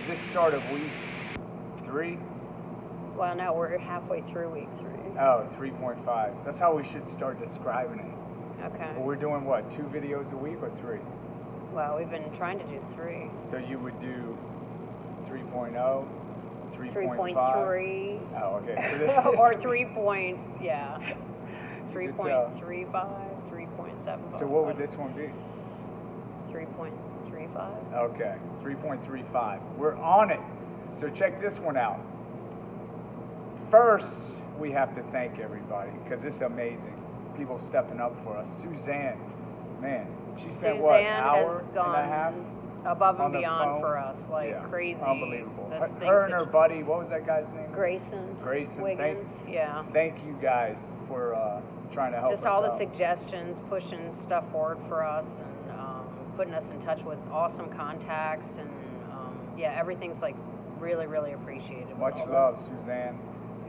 Does this start of week 3? Well, no, we're halfway through week 3. Oh, 3.5. That's how we should start describing it. Okay. Well, we're doing what, 2 videos a week or 3? Well, we've been trying to do 3. So you would do 3.0, 3.5? 3.3. Oh, okay. So this Or is 3.35, 3.75. So what would this one be? 3.35. Okay, 3.35. We're on it. So check this one out. First, we have to thank everybody because it's amazing. People stepping up for us. Suzanne, man, she spent what, an hour and a half above and on the beyond phone? for us, like Yeah, crazy. unbelievable. Those Her and things her buddy, what was that guy's name? Grayson Wiggins. yeah. Thank you guys for trying to help us Just all the out. suggestions, pushing stuff forward for us, and putting us in touch with awesome contacts, and yeah, everything's like really, really appreciated. Much love, Suzanne,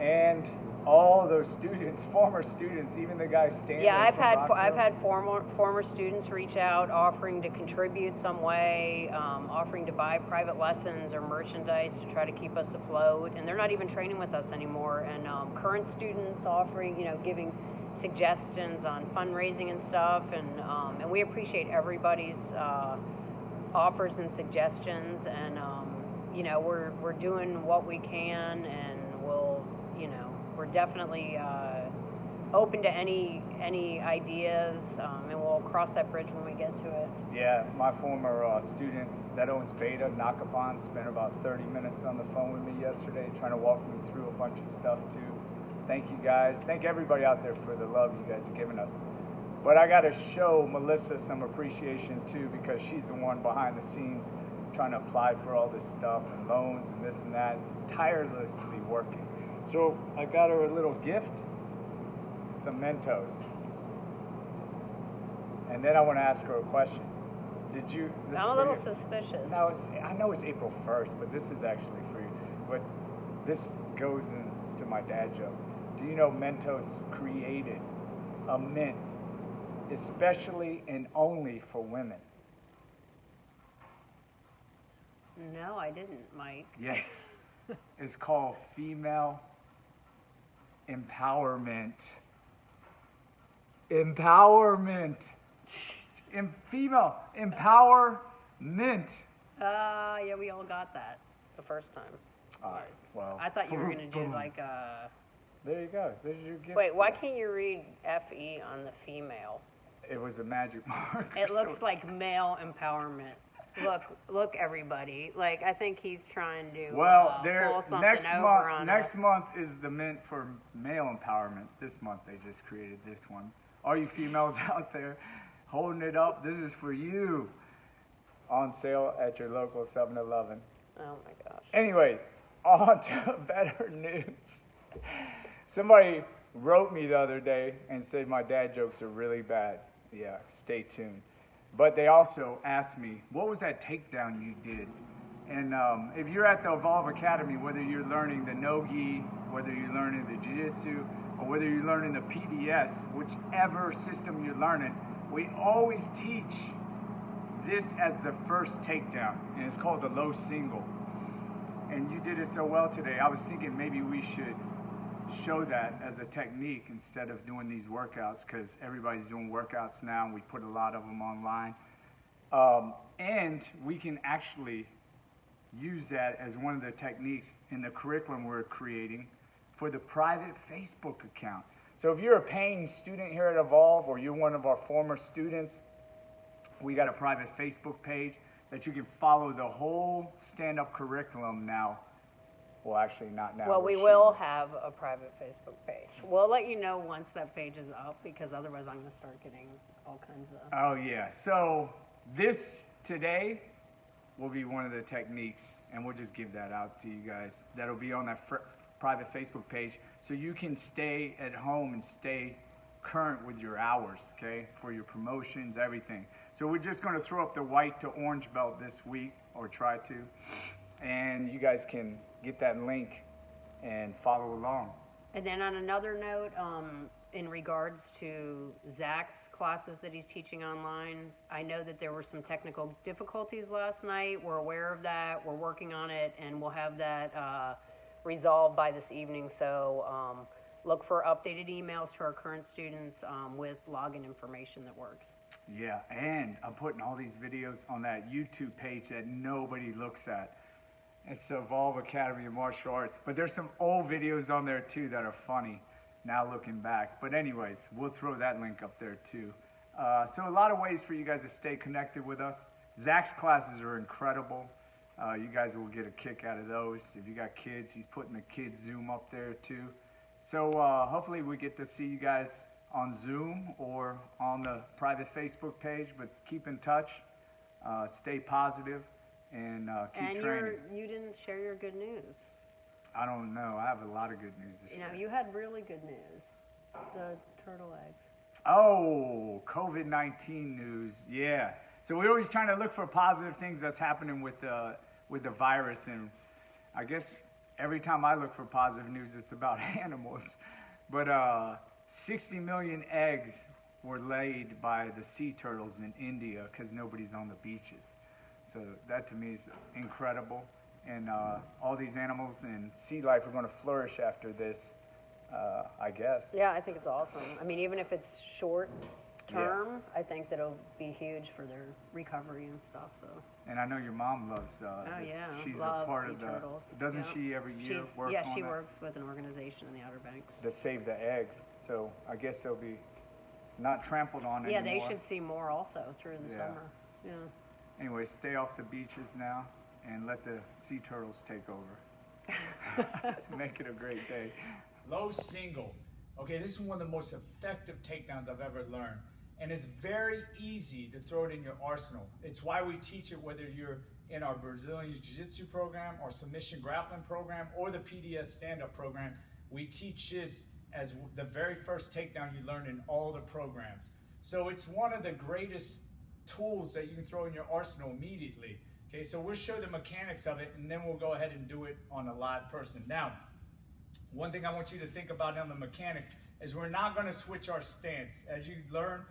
and all those students, former students, even the guy Stanley. Yeah, I've from had former students reach out, offering to contribute some way, offering to buy private lessons or merchandise to try to keep us afloat, and they're not even training with us anymore. And current students offering, giving suggestions on fundraising and stuff, and we appreciate everybody's offers and suggestions, and we're doing what we can, and we're definitely open to any ideas, and we'll cross that bridge when we get to it. Yeah, my former student that owns Beta, Nakapon, spent about 30 minutes on the phone with me yesterday trying to walk me through a bunch of stuff too. Thank you guys. Thank everybody out there for the love you guys are giving us. But I got to show Melissa some appreciation too, because she's the one behind the scenes trying to apply for all this stuff and loans and this and that, tirelessly working. So I got her a little gift, some Mentos. And then I want to ask her a question. Did you... I'm a little suspicious. No, I know it's April 1st, but this is actually for you. But this goes into my dad joke. Do you know Mentos created a mint especially and only for women? No, I didn't, Mike. Yes. It's called female empowerment. Empowerment. Female empowerment. Yeah, we all got that the first time. All right, well. I thought you were going to do like a... There you go. There's your gift. Wait, why can't you read FE on the female? It was a magic mark. It looks like male empowerment. Look, everybody. Like, I think he's trying to well, pull something next over on next us. month is the mint for male empowerment. This month they just created this one. All you females out there holding it up, this is for you. On sale at your local 7-Eleven. Oh my gosh. Anyways, on to better news. Somebody wrote me the other day and said my dad jokes are really bad. Yeah, stay tuned. But they also asked me, what was that takedown you did? And if you're at the Evolve Academy, whether you're learning the no-gi, whether you're learning the jiu-jitsu, or whether you're learning the PDS, whichever system you're learning, we always teach this as the first takedown, and it's called the low single. And you did it so well today, I was thinking maybe we should show that as a technique instead of doing these workouts, because everybody's doing workouts now and we put a lot of them online. And we can actually use that as one of the techniques in the curriculum we're creating for the private Facebook account. So if you're a paying student here at Evolve, or you're one of our former students, we got a private Facebook page that you can follow the whole stand-up curriculum now. Well, actually, not now. Well, we will have a private Facebook page. We'll let you know once that page is up, because otherwise I'm going to start getting all kinds of... Oh, yeah. So this today will be one of the techniques, and we'll just give that out to you guys. That'll be on that private Facebook page, so you can stay at home and stay current with your hours, okay, for your promotions, everything. So we're just going to throw up the white to orange belt this week, or try to, and you guys can get that link and follow along. And then on another note, in regards to Zach's classes that he's teaching online, I know that there were some technical difficulties last night. We're aware of that. We're working on it, and we'll have that resolved by this evening. So look for updated emails to our current students with login information that works. Yeah, and I'm putting all these videos on that YouTube page that nobody looks at. It's the Evolve Academy of Martial Arts. But there's some old videos on there too that are funny now looking back. But anyways, we'll throw that link up there too. So a lot of ways for you guys to stay connected with us. Zach's classes are incredible. You guys will get a kick out of those. If you got kids, he's putting the kids Zoom up there too. So hopefully we get to see you guys on Zoom or on the private Facebook page, but keep in touch, stay positive, and keep training. And you didn't share your good news. I don't know. I have a lot of good news to share. You had really good news. The turtle eggs. Oh, COVID-19 news. Yeah. So we're always trying to look for positive things that's happening with the virus, and I guess every time I look for positive news, it's about animals. But 60 million eggs were laid by the sea turtles in India because nobody's on the beaches. So that to me is incredible. And all these animals and sea life are going to flourish after this, I guess. Yeah, I think it's awesome. I mean, even if it's short term, I think that it'll be huge for their recovery and stuff. So. And I know your mom loves. Yeah, she's loves a part sea of the. turtles. Doesn't she every year work on Yeah, she that? works with an organization in the Outer Banks. To save the eggs, so I guess they'll be not trampled on Yeah, anymore. they should see more also through the summer. Yeah. Anyway, stay off the beaches now and let the sea turtles take over. Make it a great day. Low single. Okay, this is one of the most effective takedowns I've ever learned. And it's very easy to throw it in your arsenal. It's why we teach it whether you're in our Brazilian Jiu-Jitsu program or submission grappling program or the PDS stand-up program. We teach this as the very first takedown you learn in all the programs. So it's one of the greatest tools that you can throw in your arsenal immediately. Okay, so we'll show the mechanics of it, and then we'll go ahead and do it on a live person. Now, one thing I want you to think about on the mechanics is we're not going to switch our stance. As you learn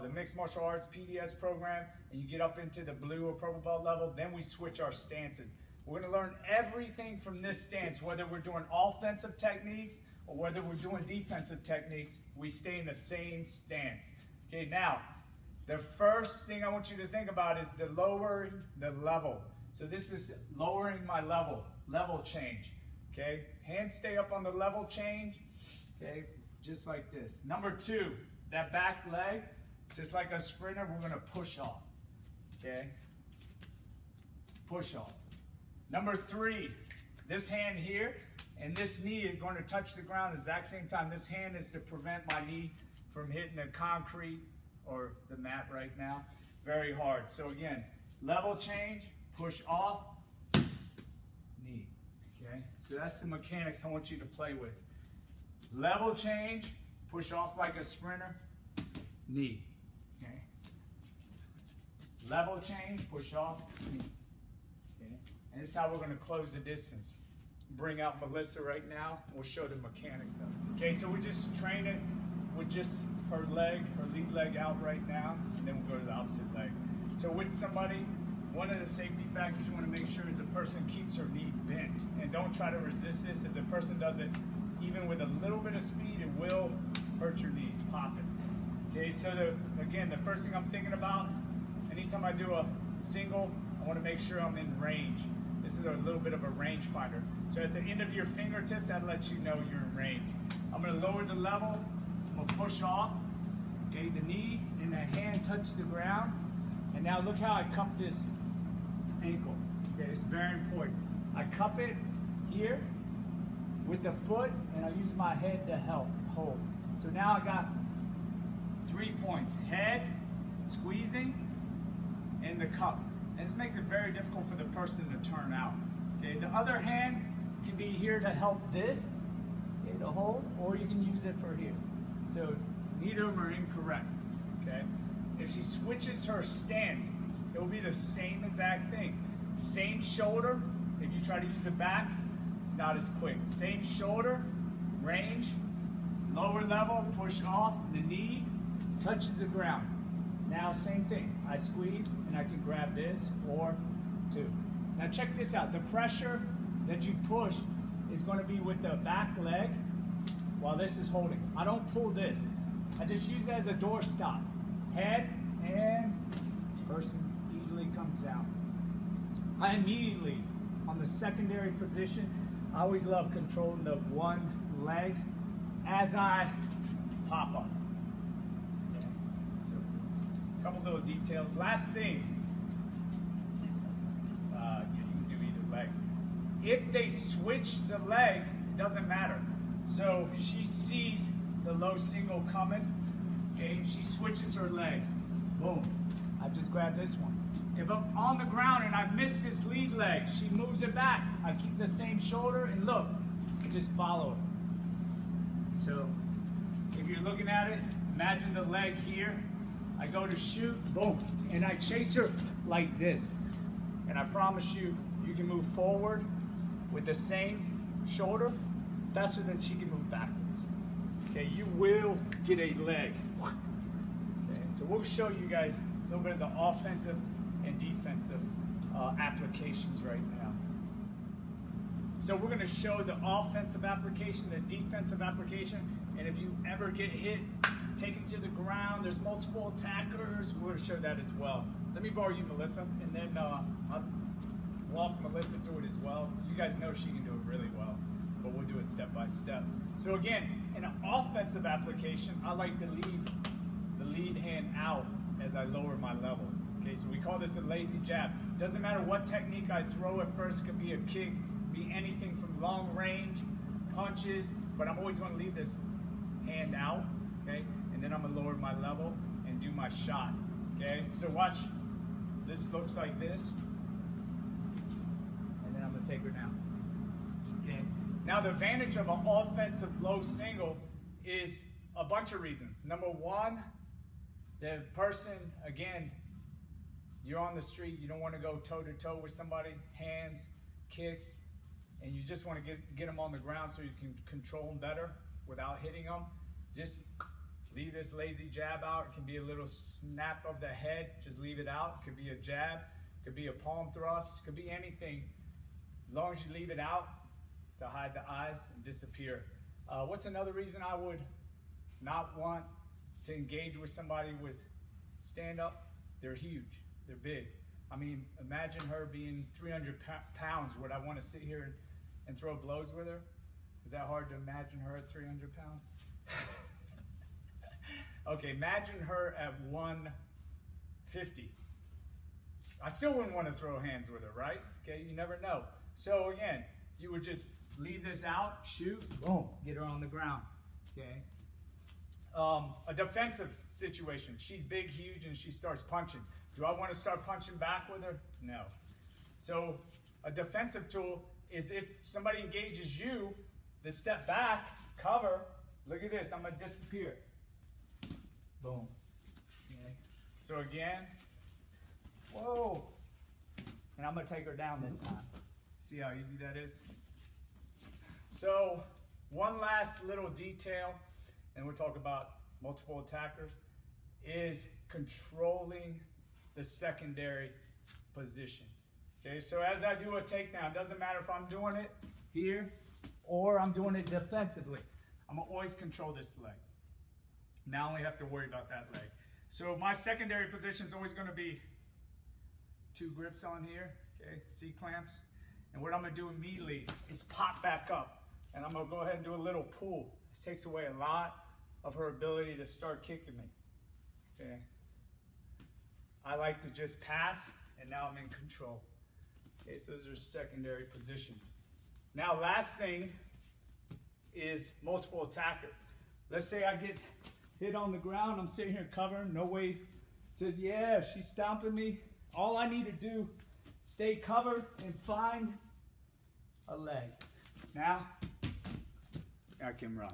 the mixed martial arts PDS program and you get up into the blue or purple belt level, then we switch our stances. We're going to learn everything from this stance, whether we're doing offensive techniques or whether we're doing defensive techniques, we stay in the same stance. Okay, now, the first thing I want you to think about is the lowering the level. So this is lowering my level change. Okay, hands stay up on the level change. Okay, just like this. Number 2, that back leg, just like a sprinter, we're gonna push off. Okay, push off. Number 3, this hand here and this knee are going to touch the ground at the exact same time. This hand is to prevent my knee from hitting the concrete or the mat right now very hard. So again, level change, push off, knee. Okay, so that's the mechanics I want you to play with. Level change, push off like a sprinter, knee. Okay, level change, push off, knee. Okay, and this is how we're going to close the distance. Bring out Melissa right now. We'll show the mechanics of it. Okay, so we just train it with just her lead leg out right now, and then we'll go to the opposite leg. So with somebody, one of the safety factors you want to make sure is the person keeps her knee bent. And don't try to resist this. If the person does it, even with a little bit of speed, it will hurt your knee, pop it. Okay, so again, the first thing I'm thinking about, anytime I do a single, I want to make sure I'm in range. This is a little bit of a range finder. So at the end of your fingertips, that lets you know you're in range. I'm going to lower the level. I'm going to push off. Okay, the knee and the hand touch the ground. And now look how I cup this ankle. Okay, it's very important. I cup it here with the foot, and I use my head to help hold. So now I got 3 points. Head, squeezing, and the cup. And this makes it very difficult for the person to turn out. Okay, the other hand can be here to help this, okay, to hold, or you can use it for here. So neither of them are incorrect. Okay, if she switches her stance, it will be the same exact thing. Same shoulder. If you try to use the back, it's not as quick. Same shoulder, range, Lower level, push off, the knee touches the ground. Now same thing, I squeeze and I can grab this or two. Now check this out, the pressure that you push is going to be with the back leg while this is holding. I don't pull this, I just use it as a door stop. Head and person easily comes down. I immediately, on the secondary position, I always love controlling the one leg as I pop up. Okay. So, a couple little details. Last thing, you can do either leg. If they switch the leg, it doesn't matter. So she sees the low single coming, okay, she switches her leg. Boom. I just grab this one. If I'm on the ground and I miss this lead leg, she moves it back. I keep the same shoulder and look, just follow it. So if you're looking at it, imagine the leg here. I go to shoot, boom, and I chase her like this. And I promise you, you can move forward with the same shoulder faster than she can move backwards. Okay, you will get a leg. Okay, so we'll show you guys a little bit of the offensive and defensive applications right now. So we're going to show the offensive application, the defensive application, and if you ever get hit, taken to the ground, there's multiple attackers, we're going to show that as well. Let me borrow you, Melissa, and then I'll walk Melissa through it as well. You guys know she can do it really well, but we'll do it step by step. So again, in an offensive application, I like to leave the lead hand out as I lower my level. Okay, so we call this a lazy jab. Doesn't matter what technique I throw at first, could be a kick, be anything from long range, punches, but I'm always going to leave this hand out, okay? And then I'm going to lower my level and do my shot, okay? So watch, this looks like this, and then I'm going to take her down, okay? Now the advantage of an offensive low single is a bunch of reasons. Number one, the person, again, you're on the street, you don't want to go toe-to-toe with somebody, hands, kicks, and you just want to get them on the ground so you can control them better without hitting them. Just leave this lazy jab out. It can be a little snap of the head, just leave it out. It could be a jab, it could be a palm thrust, it could be anything. As long as you leave it out to hide the eyes and disappear. What's another reason I would not want to engage with somebody with stand-up? They're huge. They're big. I mean, imagine her being 300 pounds. Would I want to sit here and throw blows with her? Is that hard to imagine her at 300 pounds? Okay, imagine her at 150. I still wouldn't want to throw hands with her, right? Okay, you never know. So again, you would just leave this out, shoot, boom, get her on the ground, okay? A defensive situation. She's big, huge, and she starts punching. Do I want to start punching back with her? No. So a defensive tool is if somebody engages you, the step back, cover, look at this, I'm going to disappear. Boom. Okay. So again, whoa. And I'm going to take her down this time. See how easy that is? So one last little detail, and we'll talk about multiple attackers, is controlling the secondary position. Okay, so as I do a takedown, doesn't matter if I'm doing it here or I'm doing it defensively, I'm gonna always control this leg. Now I only have to worry about that leg. So my secondary position is always gonna be 2 grips on here, okay, C-clamps. And what I'm gonna do immediately is pop back up. And I'm gonna go ahead and do a little pull. This takes away a lot of her ability to start kicking me, okay? I like to just pass, and now I'm in control. Okay, so those are secondary positions. Now, last thing is multiple attacker. Let's say I get hit on the ground, I'm sitting here covering, no way to, yeah, she's stomping me. All I need to do, stay covered and find a leg. Now, I can run.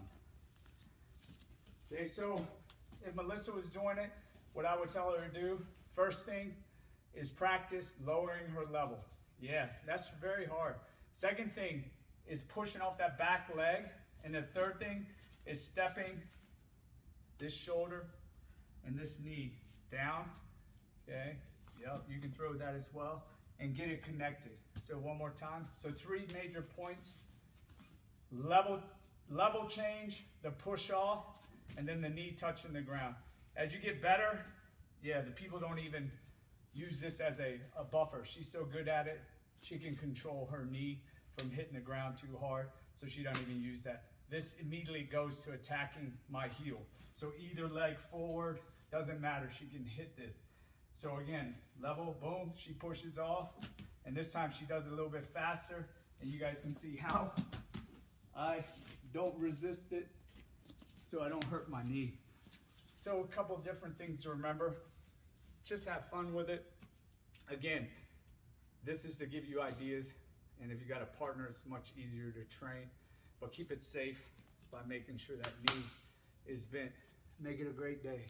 Okay, so if Melissa was doing it, what I would tell her to do, first thing is practice lowering her level. Yeah, that's very hard. Second thing is pushing off that back leg. And the third thing is stepping this shoulder and this knee down, okay? Yep, you can throw that as well, and get it connected. So one more time. So 3 major points: level change, the push off, and then the knee touching the ground. As you get better, yeah, the people don't even use this as a buffer. She's so good at it, she can control her knee from hitting the ground too hard, so she don't even use that. This immediately goes to attacking my heel. So either leg forward, doesn't matter, she can hit this. So again, level, boom, she pushes off, and this time she does it a little bit faster, and you guys can see how I don't resist it, so I don't hurt my knee. So a couple different things to remember. Just have fun with it. Again, this is to give you ideas, and if you got a partner, it's much easier to train, but keep it safe by making sure that knee is bent. Make it a great day.